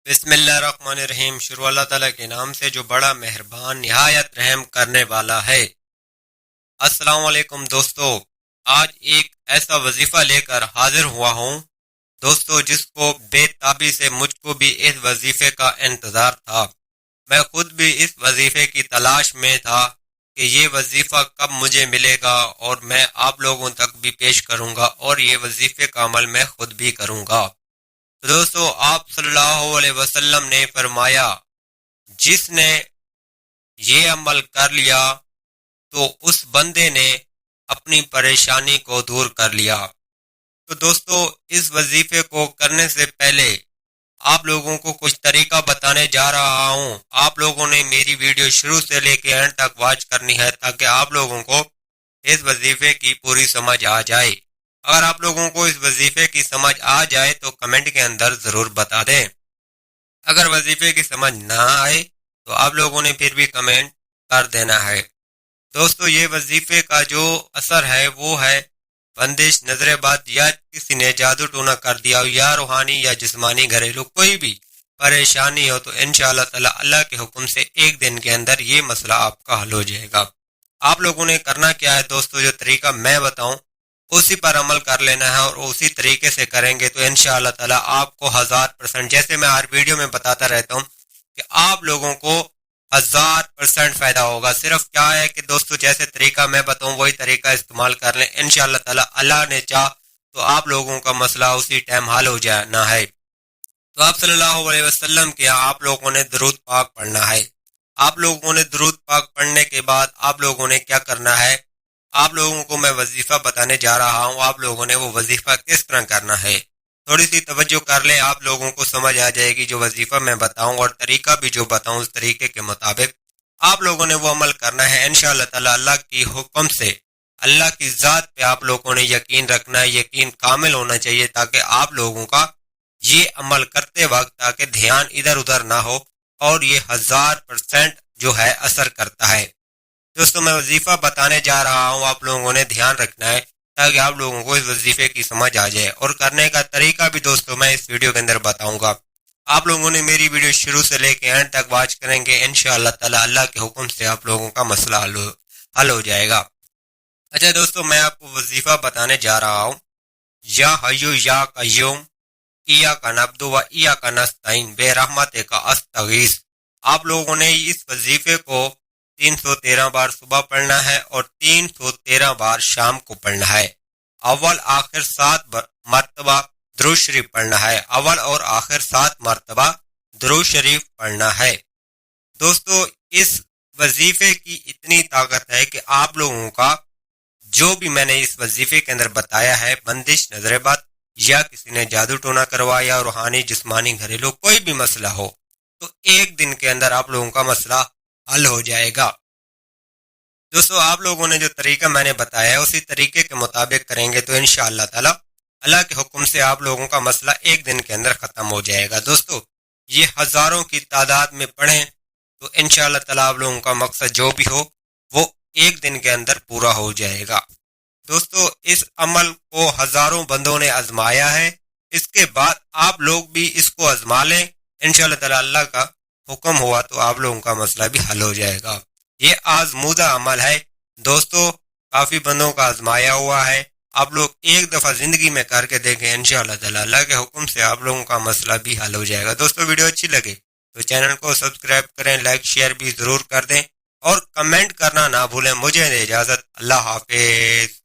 بسم اللہ الرحمن الرحیم۔ شروع اللہ تعالیٰ کے نام سے جو بڑا مہربان نہایت رحم کرنے والا ہے۔ السلام علیکم دوستو، آج ایک ایسا وظیفہ لے کر حاضر ہوا ہوں دوستو جس کو بے تابی سے مجھ کو بھی اس وظیفے کا انتظار تھا۔ میں خود بھی اس وظیفے کی تلاش میں تھا کہ یہ وظیفہ کب مجھے ملے گا اور میں آپ لوگوں تک بھی پیش کروں گا اور یہ وظیفے کا عمل میں خود بھی کروں گا۔ تو دوستو آپ صلی اللہ علیہ وسلم نے فرمایا جس نے یہ عمل کر لیا تو اس بندے نے اپنی پریشانی کو دور کر لیا۔ تو دوستو اس وظیفے کو کرنے سے پہلے آپ لوگوں کو کچھ طریقہ بتانے جا رہا ہوں۔ آپ لوگوں نے میری ویڈیو شروع سے لے کے اینڈ تک واچ کرنی ہے تاکہ آپ لوگوں کو اس وظیفے کی پوری سمجھ آ جائے۔ اگر آپ لوگوں کو اس وظیفے کی سمجھ آ جائے تو کمنٹ کے اندر ضرور بتا دیں۔ اگر وظیفے کی سمجھ نہ آئے تو آپ لوگوں نے پھر بھی کمنٹ کر دینا ہے۔ دوستو یہ وظیفے کا جو اثر ہے وہ ہے بندش، نظر بد یا کسی نے جادو ٹونا کر دیا ہو یا روحانی یا جسمانی گھریلو کوئی بھی پریشانی ہو تو انشاءاللہ تعالی اللہ کے حکم سے ایک دن کے اندر یہ مسئلہ آپ کا حل ہو جائے گا۔ آپ لوگوں نے کرنا کیا ہے دوستو، جو طریقہ میں بتاؤں اسی پر عمل کر لینا ہے اور اسی طریقے سے کریں گے تو انشاءاللہ تعالی آپ کو 1000%، جیسے میں ہر ویڈیو میں بتاتا رہتا ہوں کہ آپ لوگوں کو 1000% فائدہ ہوگا۔ صرف کیا ہے کہ دوستو جیسے طریقہ میں بتاؤں وہی طریقہ استعمال کر لیں، انشاءاللہ تعالی اللہ نے چاہ تو آپ لوگوں کا مسئلہ اسی ٹائم حل ہو جانا ہے۔ تو آپ صلی اللہ علیہ وسلم کے آپ لوگوں نے درود پاک پڑھنا ہے۔ آپ لوگوں نے درود پاک پڑھنے کے بعد آپ لوگوں نے کیا کرنا ہے، آپ لوگوں کو میں وظیفہ بتانے جا رہا ہوں، آپ لوگوں نے وہ وظیفہ کس طرح کرنا ہے تھوڑی سی توجہ کر لیں، آپ لوگوں کو سمجھ آ جائے گی۔ جو وظیفہ میں بتاؤں اور طریقہ بھی جو بتاؤں اس طریقے کے مطابق آپ لوگوں نے وہ عمل کرنا ہے انشاءاللہ تعالی اللہ کی حکم سے۔ اللہ کی ذات پہ آپ لوگوں نے یقین رکھنا ہے، یقین کامل ہونا چاہیے تاکہ آپ لوگوں کا یہ عمل کرتے وقت تاکہ دھیان ادھر ادھر نہ ہو اور یہ 1000% جو ہے اثر کرتا ہے۔ دوستو میں وظیفہ بتانے جا رہا ہوں، آپ لوگوں نے دھیان رکھنا ہے تاکہ آپ لوگوں کو اس وظیفے کی سمجھ آ جائے، اور کرنے کا طریقہ بھی دوستو میں اس ویڈیو کے اندر بتاؤں گا۔ آپ لوگوں نے میری ویڈیو شروع سے لے کے اینڈ تک واچ کریں گے، انشاءاللہ تعالی اللہ کے حکم سے آپ لوگوں کا مسئلہ حل ہو جائے گا۔ اچھا دوستو میں آپ کو وظیفہ بتانے جا رہا ہوں، یا حیو یا قیوم ایاک نعبد و ایاک نستعین برحمتک استغیث۔ آپ لوگوں نے اس وظیفے کو 313 بار صبح پڑھنا ہے اور 313 بار شام کو پڑھنا ہے۔ اول آخر 7 مرتبہ درود شریف پڑھنا ہے، اول اور آخر 7 مرتبہ درود شریف پڑھنا ہے۔ دوستو اس وظیفے کی اتنی طاقت ہے کہ آپ لوگوں کا جو بھی میں نے اس وظیفے کے اندر بتایا ہے، بندش، نظر بد یا کسی نے جادو ٹونا کروایا، روحانی جسمانی گھریلو کوئی بھی مسئلہ ہو تو ایک دن کے اندر آپ لوگوں کا مسئلہ حل ہو جائے گا۔ دوستو آپ لوگوں نے جو طریقہ میں نے بتایا ہے اسی طریقے کے مطابق کریں گے تو انشاءاللہ تعالی اللہ کے حکم سے آپ لوگوں کا مسئلہ ایک دن کے اندر ختم ہو جائے گا۔ دوستو یہ ہزاروں کی تعداد میں پڑھیں تو انشاءاللہ تعالی آپ لوگوں کا مقصد جو بھی ہو وہ ایک دن کے اندر پورا ہو جائے گا۔ دوستو اس عمل کو ہزاروں بندوں نے آزمایا ہے، اس کے بعد آپ لوگ بھی اس کو آزما لیں، انشاءاللہ تعالی اللہ کا حکم ہوا تو آپ لوگوں کا مسئلہ بھی حل ہو جائے گا۔ یہ آزمودہ عمل ہے دوستو، کافی بندوں کا آزمایا ہوا ہے، آپ لوگ ایک دفعہ زندگی میں کر کے دیکھیں، انشاءاللہ تعالی اللہ کے حکم سے آپ لوگوں کا مسئلہ بھی حل ہو جائے گا۔ دوستو ویڈیو اچھی لگے تو چینل کو سبسکرائب کریں، لائک شیئر بھی ضرور کر دیں اور کمنٹ کرنا نہ بھولیں۔ مجھے دے اجازت، اللہ حافظ۔